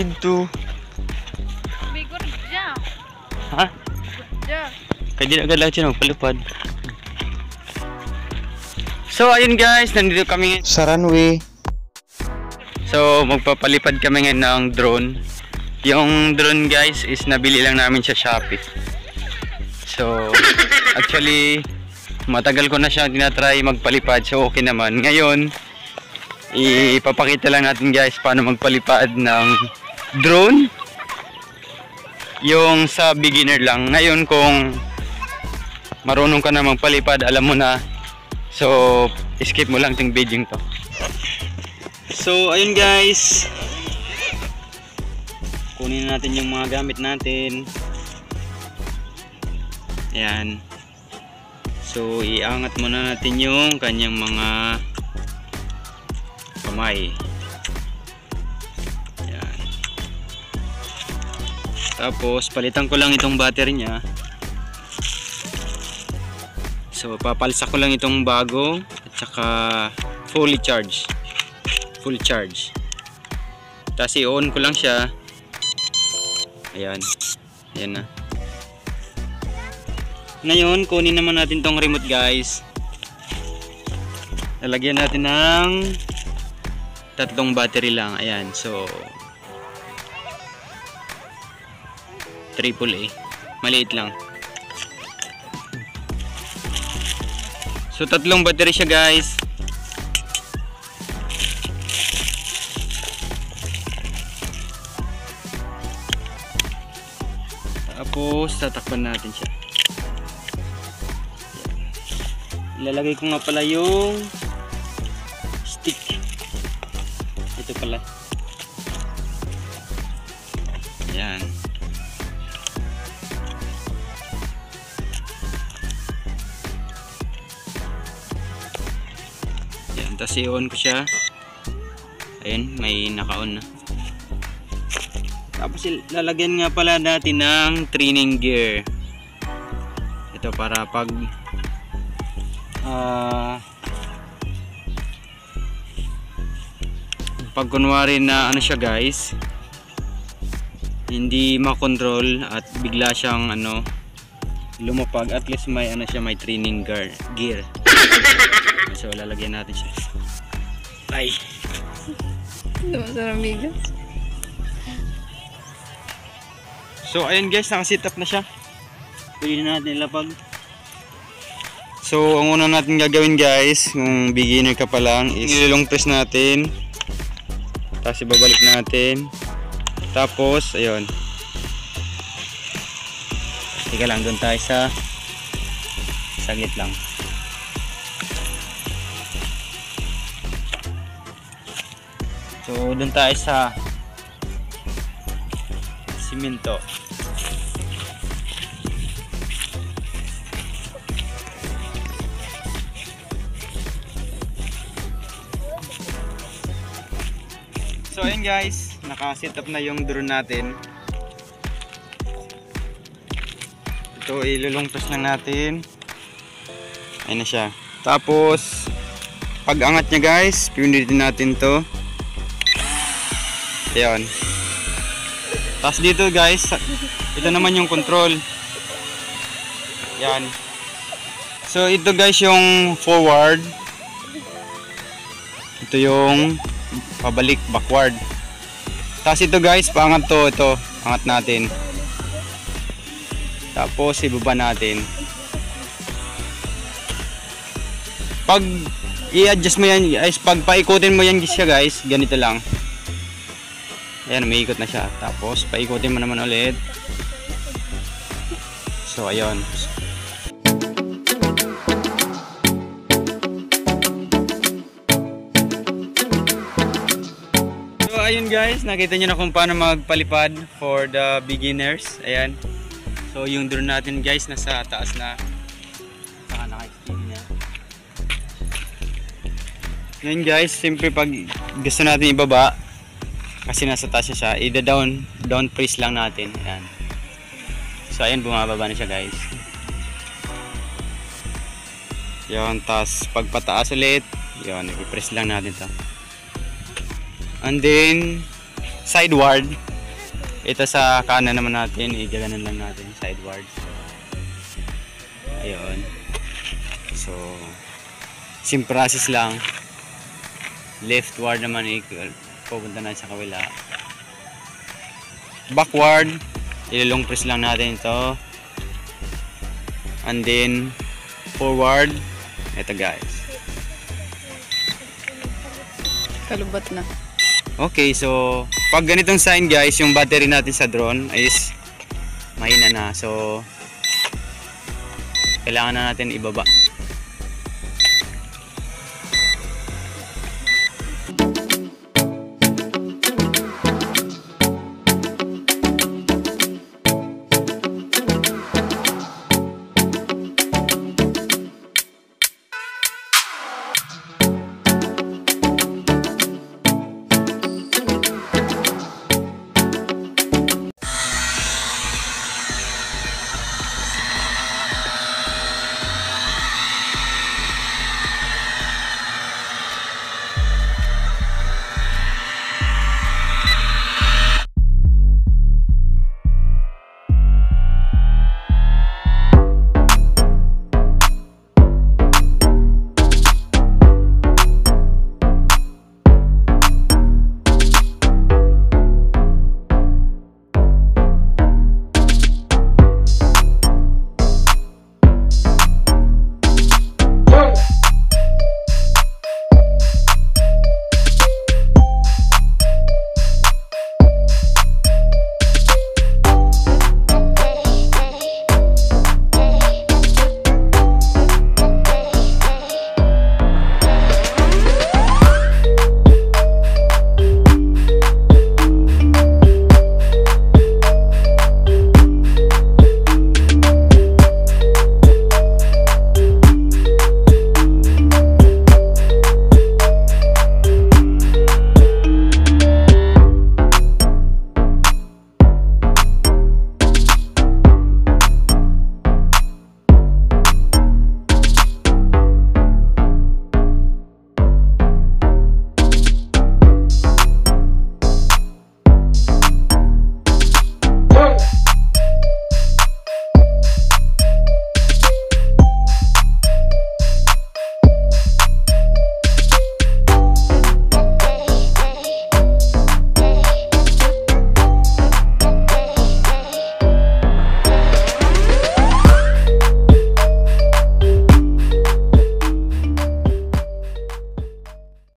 dito. Bigor dyan. Ha? Dyan. Kaya din agad lang siya magpalipad. So ayun guys, nandito kami sa runway. So magpapalipad kami ngayon ng drone. Yung drone guys is nabili lang namin sa Shopee. So actually matagal ko na siya tinatry magpalipad, so okay naman. Ngayon ipapakita lang natin guys paano magpalipad ng drone. Yung sa beginner lang. Ngayon kung marunong ka na magpalipad, alam mo na. So, skip mo lang yung video to. So, ayun guys. Kunin natin yung mga gamit natin. Ayan. So, iangat muna natin yung kanyang mga kamay. Ayan. Tapos, palitan ko lang itong battery niya. So papalsa ko lang itong bago at saka fully charge. Full charge. Tapos i-on ko lang siya. Ayan. Ayan na. Ngayon kunin naman natin tong remote guys. Lalagyan natin ng 3 battery lang. Ayan. So AAA. Maliit lang. So 3 battery siya guys. Tapos tatakpan natin siya. Ilalagay ko nga pala yung stick. Ito pala. Ayan. Tapos i-on ko siya. Ayun, may naka-on na. Tapos lalagyan nga pala natin ng training gear. Ito para pag pag kunwari na ano siya guys, hindi makontrol at bigla siyang lumapag, at least may may training gear. So lalagyan natin siya. Ay. Sarang bigas. So ayun guys, naka-set up na siya. Pwede na natin ilapag. So ang una natin gagawin guys, kung beginner ka pa lang, is ilong press natin. Tapos ibabalik natin. Tapos ayun. Tika lang, doon tayo sa saglit lang. So doon tayo sa simento. So ayun guys, naka-set up na yung drone natin. Ito ilulungtos lang natin. Ayun na siya. Tapos pag angat niya guys, pinitin natin to. Ayan. Tapos dito guys, ito naman yung control. Yan. So ito guys yung forward. Ito yung pabalik, backward. Tapos ito guys, paangat to, ito. Angat natin. Tapos ibaba natin. Pag i-adjust mo yan, guys, pag paikutin mo yan siya guys, ganito lang. Ayan, may ikot na siya. Tapos paikutin mo naman ulit. So ayun. So ayun guys, nakita nyo na kung paano magpalipad for the beginners. Ayan. So yung drone natin guys, nasa taas na. Saka naka-extend niya. Ngayon guys, siyempre pag gusto natin ibaba, kasi nasa taas siya, down press lang natin. Ayan. So ayan, bumababa na siya guys. Yun, tapos pagpataas ulit, yun, i-press lang natin to. And then sideward, Ito sa kanan naman natin, igaganan lang natin sideward. Ayun. So, same process lang. Leftward naman pupunta na sa kabila. Backward, ilong press lang natin ito. And then forward. Ito guys. Kalubat na. Okay, so pag ganitong sign guys, yung battery natin sa drone is mahina na. So kailangan na natin ibaba.